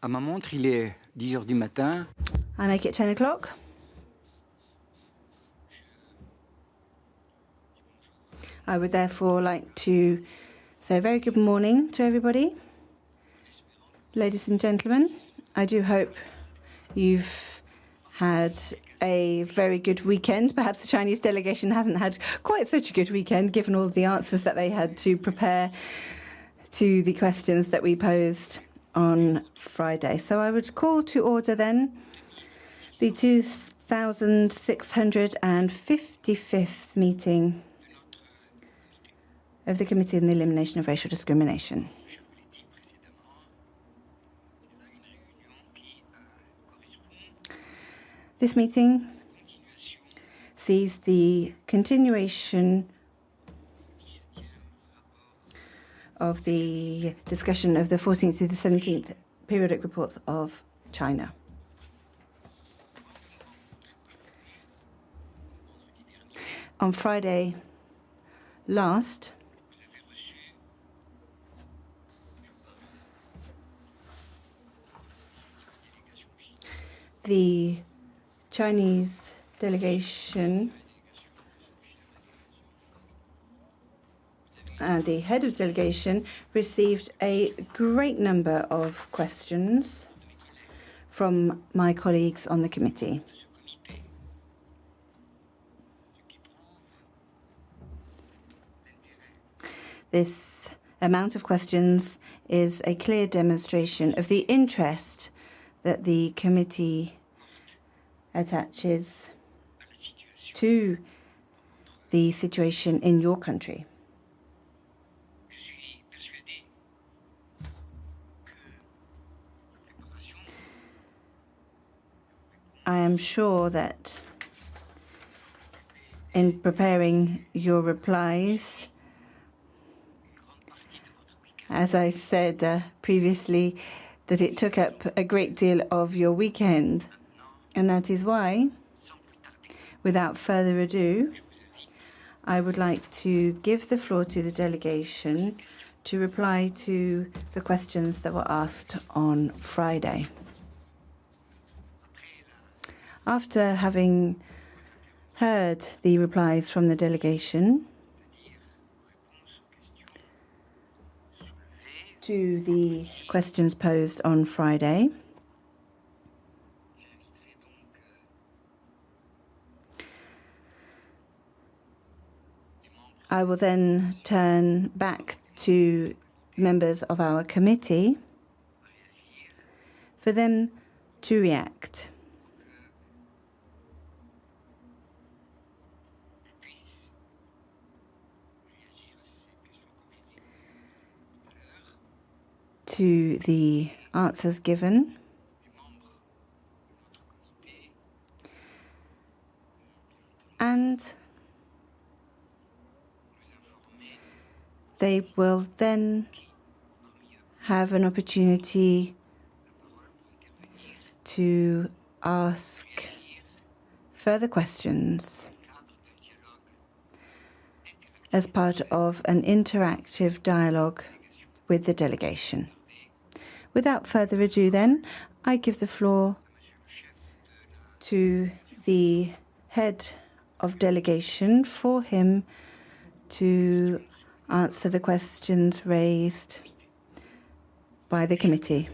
À ma montre, il est 10 heures du matin. I make it 10 o'clock. I would therefore like to say a very good morning to everybody. Ladies and gentlemen, I do hope you've had a very good weekend. Perhaps the Chinese delegation hasn't had quite such a good weekend, given all the answers that they had to prepare to the questions that we posed on Friday. So I would call to order then the 2655th meeting of the Committee on the Elimination of Racial Discrimination. This meeting sees the continuation of the discussion of the 14th to the 17th periodic reports of China. On Friday last, the Chinese delegation, the head of delegation, received a great number of questions from my colleagues on the committee. This amount of questions is a clear demonstration of the interest that the committee attaches to the situation in your country. I am sure that in preparing your replies, as I said previously, that it took up a great deal of your weekend. And that is why, without further ado, I would like to give the floor to the delegation to reply to the questions that were asked on Friday. After having heard the replies from the delegation to the questions posed on Friday, I will then turn back to members of our committee for them to react. To the answers given. And they will then have an opportunity to ask further questions as part of an interactive dialogue with the delegation. Without further ado then, I give the floor to the head of delegation for him to answer the questions raised by the committee.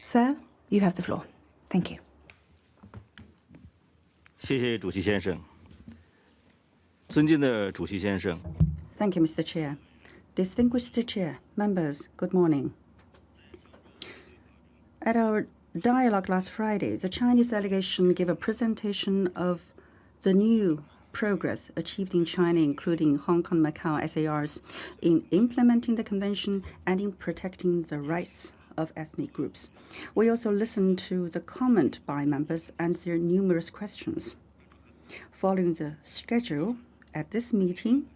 Sir, you have the floor. Thank you. 谢谢主席先生。尊敬的主席先生。 Thank you, Mr. Chair. Distinguished Chair, members, good morning. At our dialogue last Friday, the Chinese delegation gave a presentation of the new progress achieved in China, including Hong Kong, Macau, SARs, in implementing the convention and in protecting the rights of ethnic groups. We also listened to the comment by members and their numerous questions. Following the schedule at this meeting,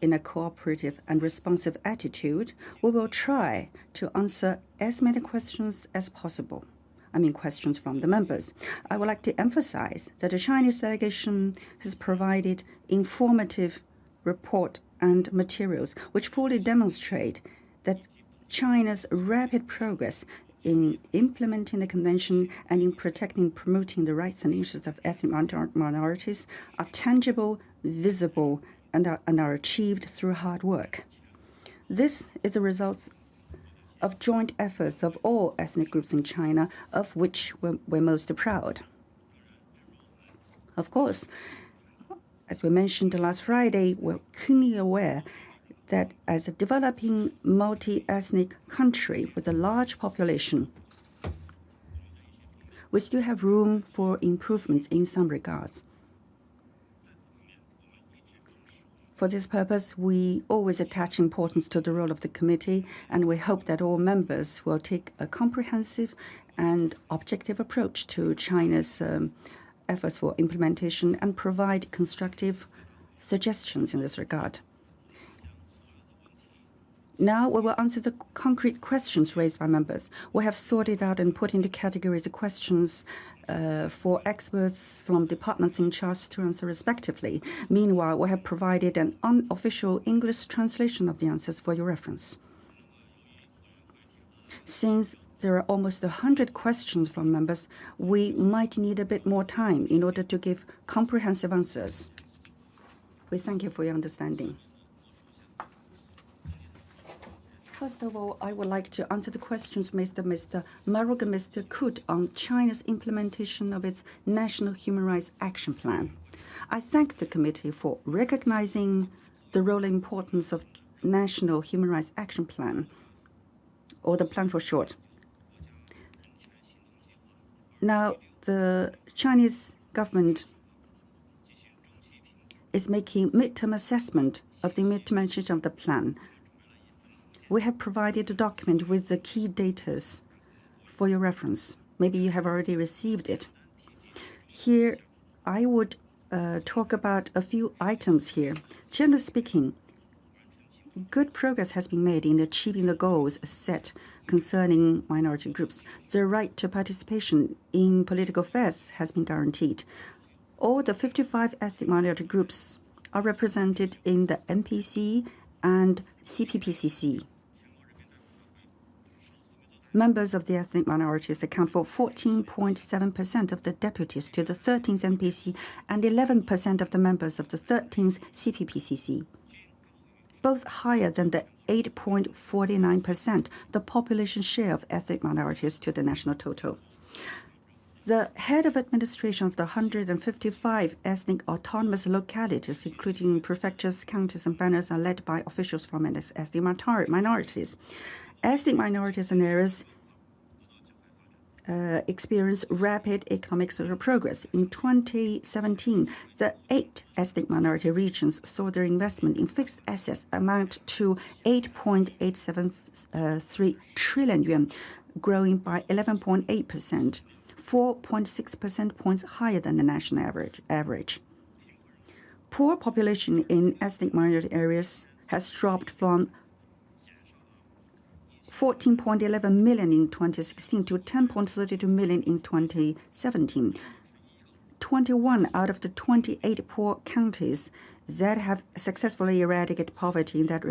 in a cooperative and responsive attitude, we will try to answer as many questions as possible. Questions from the members. I would like to emphasize that the Chinese delegation has provided informative report and materials which fully demonstrate that China's rapid progress in implementing the convention and in protecting and promoting the rights and interests of ethnic minorities are tangible, visible, and are achieved through hard work. This is the result of joint efforts of all ethnic groups in China, of which we're most proud. Of course, as we mentioned last Friday, we're keenly aware that as a developing multi-ethnic country with a large population, we still have room for improvements in some regards. For this purpose, we always attach importance to the role of the committee, and we hope that all members will take a comprehensive and objective approach to China's efforts for implementation and provide constructive suggestions in this regard. Now we will answer the concrete questions raised by members. We have sorted out and put into categories the questions for experts from departments in charge to answer respectively. Meanwhile, we have provided an unofficial English translation of the answers for your reference. Since there are almost 100 questions from members, we might need a bit more time in order to give comprehensive answers. We thank you for your understanding. First of all, I would like to answer the questions made by Mr. Marog and Mr. Kut on China's implementation of its National Human Rights Action Plan. I thank the committee for recognizing the role and importance of National Human Rights Action Plan, or the plan for short. Now, the Chinese government is making midterm assessment of the implementation of the plan. We have provided a document with the key data for your reference. Maybe you have already received it. Here, I would talk about a few items here. Generally speaking, good progress has been made in achieving the goals set concerning minority groups. The right to participation in political affairs has been guaranteed. All the 55 ethnic minority groups are represented in the MPC and CPPCC. Members of the ethnic minorities account for 14.7% of the deputies to the 13th MPC and 11% of the members of the 13th CPPCC, both higher than the 8.49%, the population share of ethnic minorities to the national total. The head of administration of the 155 ethnic autonomous localities, including prefectures, counties, and banners, are led by officials from ethnic minorities. Ethnic minorities and areas experience rapid economic social progress. In 2017, the 8 ethnic minority regions saw their investment in fixed assets amount to 8.873 trillion yuan, growing by 11.8%, 4.6 percentage points higher than the national average. Poor population in ethnic minority areas has dropped from 14.11 million in 2016 to 10.32 million in 2017. 21 out of the 28 poor counties that have successfully eradicated poverty in that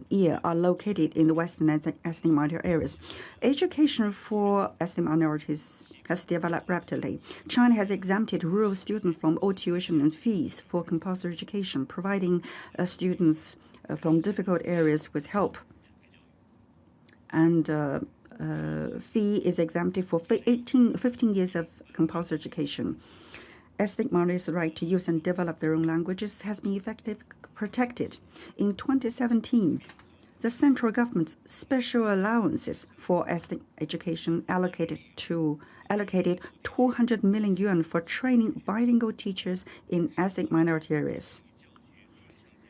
year are located in the western ethnic minority areas. Education for ethnic minorities has developed rapidly. China has exempted rural students from all tuition and fees for compulsory education, providing students from difficult areas with help. And fee is exempted for 15 years of compulsory education. Ethnic minorities' right to use and develop their own languages has been effectively protected. In 2017, the central government's special allowances for ethnic education allocated 200 million yuan for training bilingual teachers in ethnic minority areas.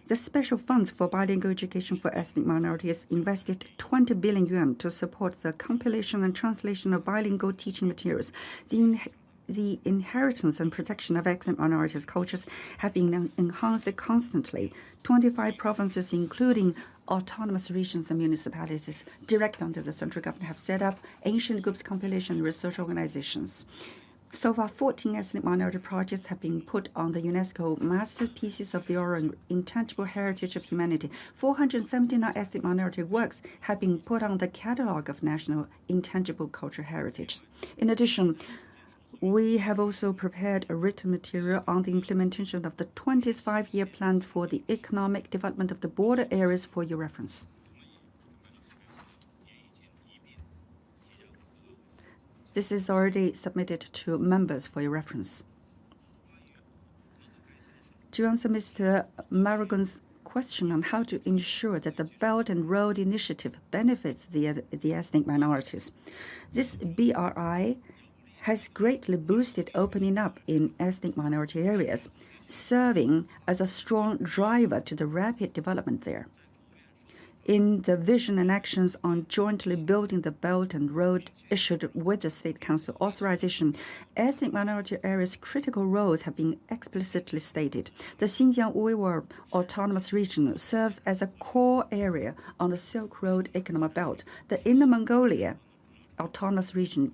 The special funds for bilingual education for ethnic minorities invested 20 billion yuan to support the compilation and translation of bilingual teaching materials. The inheritance and protection of ethnic minorities' cultures have been enhanced constantly. 25 provinces, including autonomous regions and municipalities direct under the central government, have set up ancient groups compilation research organizations. So far, 14 ethnic minority projects have been put on the UNESCO Masterpieces of the Oral Intangible Heritage of Humanity. 479 ethnic minority works have been put on the Catalogue of National Intangible Cultural Heritage. In addition, we have also prepared a written material on the implementation of the 20th five-year plan for the economic development of the border areas for your reference. This is already submitted to members for your reference. To answer Mr. Maragall's question on how to ensure that the Belt and Road Initiative benefits the ethnic minorities, this BRI has greatly boosted opening up in ethnic minority areas, serving as a strong driver to the rapid development there. In the vision and actions on jointly building the Belt and Road issued with the State Council authorization, ethnic minority areas' critical roles have been explicitly stated. The Xinjiang Uyghur Autonomous Region serves as a core area on the Silk Road Economic Belt. The Inner Mongolia Autonomous Region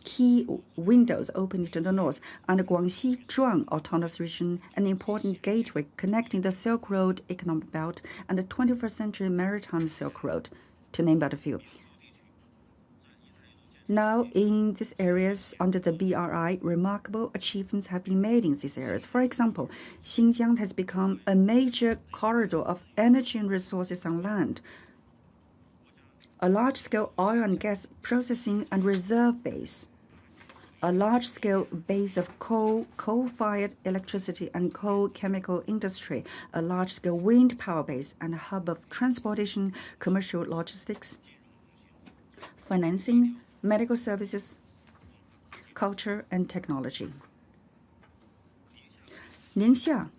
key windows opening to the north, and the Guangxi Zhuang Autonomous Region, an important gateway connecting the Silk Road Economic Belt and the 21st century Maritime Silk Road, to name but a few. Now, in these areas under the BRI, remarkable achievements have been made in these areas. For example, Xinjiang has become a major corridor of energy and resources on land, a large-scale oil and gas processing and reserve base, a large-scale base of coal-fired electricity and coal chemical industry, a large-scale wind power base, and a hub of transportation, commercial logistics, financing, medical services, culture, and technology. Ningxia,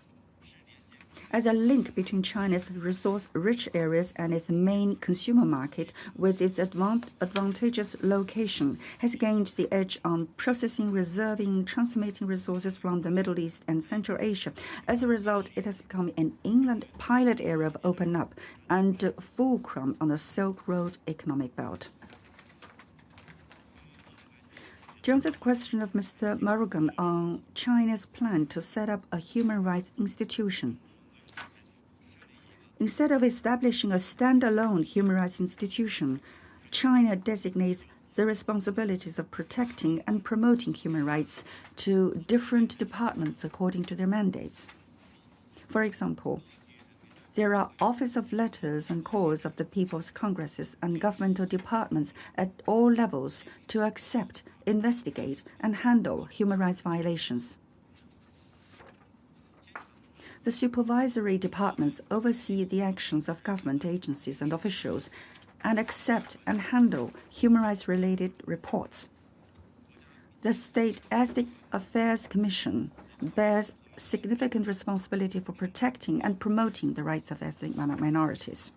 as a link between China's resource-rich areas and its main consumer market, with its advantageous location, has gained the edge on processing, reserving, transmitting resources from the Middle East and Central Asia. As a result, it has become an inland pilot area of open up and fulcrum on the Silk Road Economic Belt. To answer the question of Mr. Maragall on China's plan to set up a human rights institution, instead of establishing a standalone human rights institution, China designates the responsibilities of protecting and promoting human rights to different departments according to their mandates. For example, there are Office of Letters and Calls of the People's Congresses and governmental departments at all levels to accept, investigate, and handle human rights violations. The supervisory departments oversee the actions of government agencies and officials and accept and handle human rights-related reports. The State Ethnic Affairs Commission bears significant responsibility for protecting and promoting the rights of ethnic minorities.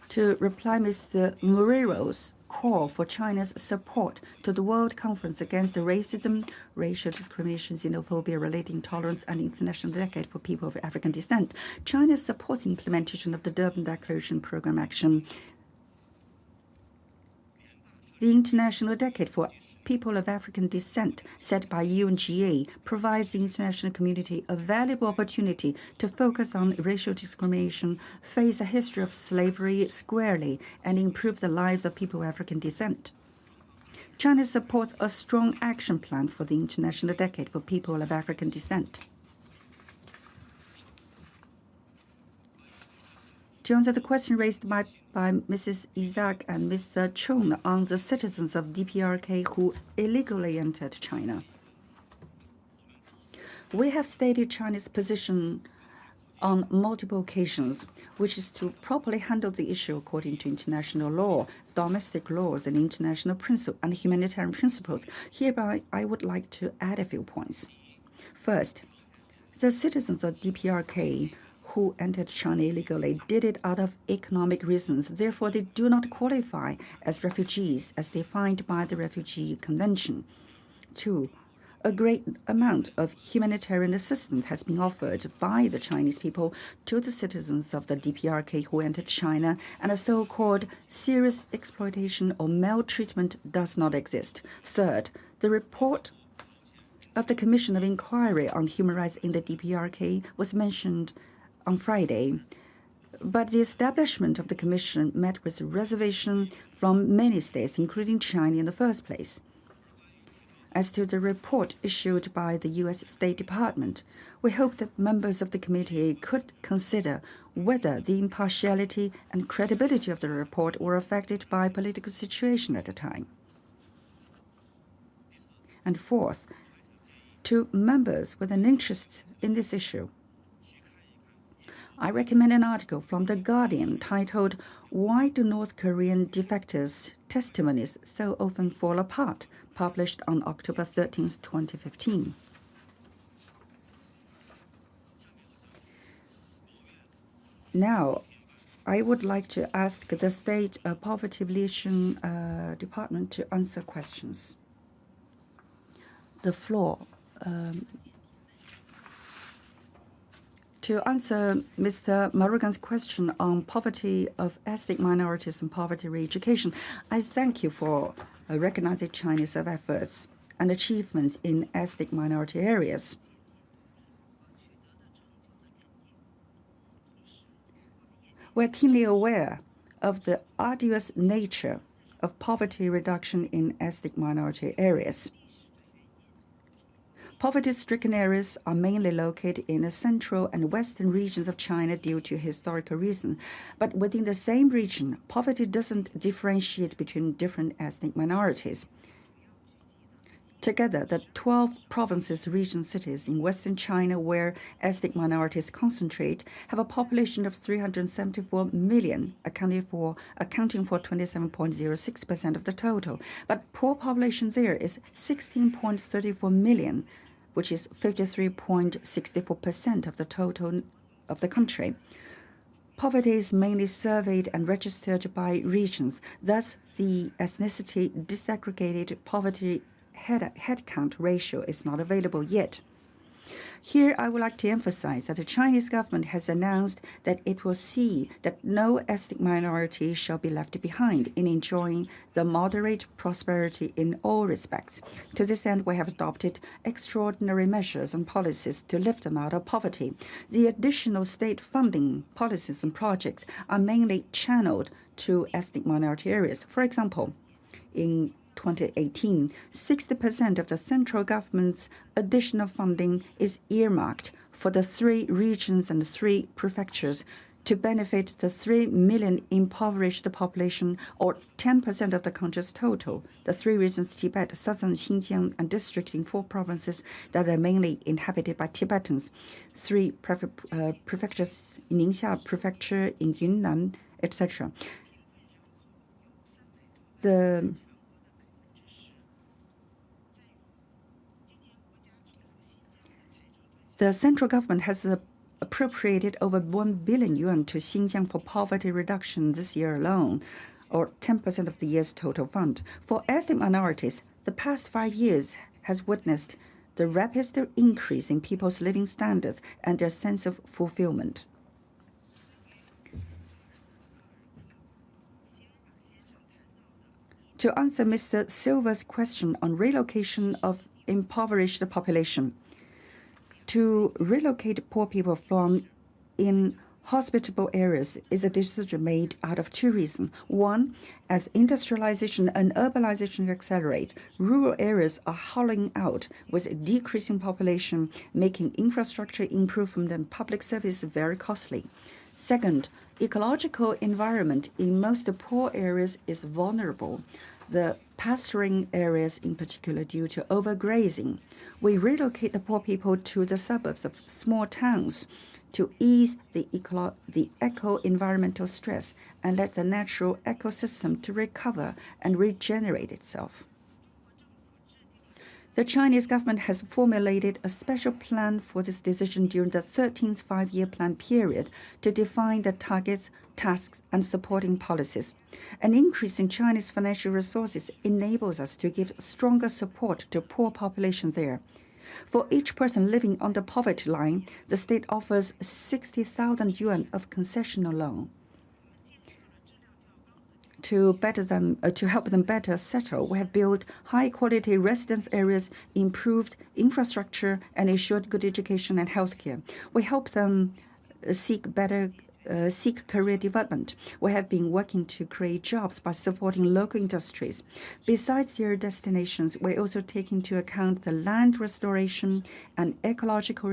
To reply Mr. Muriro's call for China's support to the World Conference Against Racism, Racial Discrimination, Xenophobia, Related Intolerance, and International Decade for People of African Descent, China supports the implementation of the Durban Declaration Program Action. The International Decade for People of African Descent, set by UNGA, provides the international community a valuable opportunity to focus on racial discrimination, face a history of slavery squarely, and improve the lives of people of African descent. China supports a strong action plan for the International Decade for People of African Descent. To answer the question raised by Mrs. Isaac and Mr. Chung on the citizens of DPRK who illegally entered China, we have stated China's position on multiple occasions, which is to properly handle the issue according to international law, domestic laws, and international principles and humanitarian principles. Hereby, I would like to add a few points. First, the citizens of DPRK who entered China illegally did it out of economic reasons. Therefore, they do not qualify as refugees as defined by the Refugee Convention. Two, A great amount of humanitarian assistance has been offered by the Chinese people to the citizens of the DPRK who entered China, and a so-called serious exploitation or maltreatment does not exist. Third, the report of the Commission of Inquiry on Human Rights in the DPRK was mentioned on Friday, but the establishment of the Commission met with reservation from many states, including China in the first place. As to the report issued by the U.S. State Department, we hope that members of the committee could consider whether the impartiality and credibility of the report were affected by political situation at the time. And fourth, to members with an interest in this issue, I recommend an article from The Guardian titled, "Why Do North Korean Defectors' Testimonies So Often Fall Apart?" published on October 13, 2015. Now, I would like to ask the State Poverty Alleviation Department to answer questions. The floor. To answer Mr. Marugan's question on poverty of ethnic minorities and poverty re-education, I thank you for recognizing China's efforts and achievements in ethnic minority areas. We're keenly aware of the arduous nature of poverty reduction in ethnic minority areas. Poverty-stricken areas are mainly located in the central and western regions of China due to historical reasons. But within the same region, poverty doesn't differentiate between different ethnic minorities. Together, the 12 provinces, regions, cities in western China where ethnic minorities concentrate have a population of 374 million, accounting for 27.06% of the total. But poor population there is 16.34 million, which is 53.64% of the total of the country. Poverty is mainly surveyed and registered by regions. Thus, the ethnicity disaggregated poverty headcount ratio is not available yet. Here, I would like to emphasize that the Chinese government has announced that it will see that no ethnic minority shall be left behind in enjoying the moderate prosperity in all respects. To this end, we have adopted extraordinary measures and policies to lift them out of poverty. The additional state funding policies and projects are mainly channeled to ethnic minority areas. For example, in 2018, 60% of the central government's additional funding is earmarked for the 3 regions and 3 prefectures to benefit the 3 million impoverished population, or 10% of the country's total. The 3 regions, Tibet, Southern Xinjiang, and district in 4 provinces that are mainly inhabited by Tibetans. 3 prefectures in Ningxia Prefecture, in Yunnan, etc. The central government has appropriated over 1 billion yuan to Xinjiang for poverty reduction this year alone, or 10% of the year's total fund. For ethnic minorities, the past 5 years has witnessed the rapid increase in people's living standards and their sense of fulfillment. To answer Mr. Silva's question on relocation of impoverished population, to relocate poor people from inhospitable areas is a decision made out of 2 reasons. One, as industrialization and urbanization accelerate, rural areas are hollowing out with decreasing population, making infrastructure improvement and public service very costly. Second, ecological environment in most poor areas is vulnerable. The pasturing areas in particular due to overgrazing. We relocate the poor people to the suburbs of small towns to ease the eco-environmental stress and let the natural ecosystem to recover and regenerate itself. The Chinese government has formulated a special plan for this decision during the 13th five-year plan period to define the targets, tasks, and supporting policies. An increase in Chinese financial resources enables us to give stronger support to poor population there. For each person living on the poverty line, the state offers 60,000 yuan of concessional loan. To help them better settle, we have built high-quality residence areas, improved infrastructure, and ensured good education and healthcare. We help them seek career development. We have been working to create jobs by supporting local industries. Besides their destinations, we also take into account the land restoration and ecological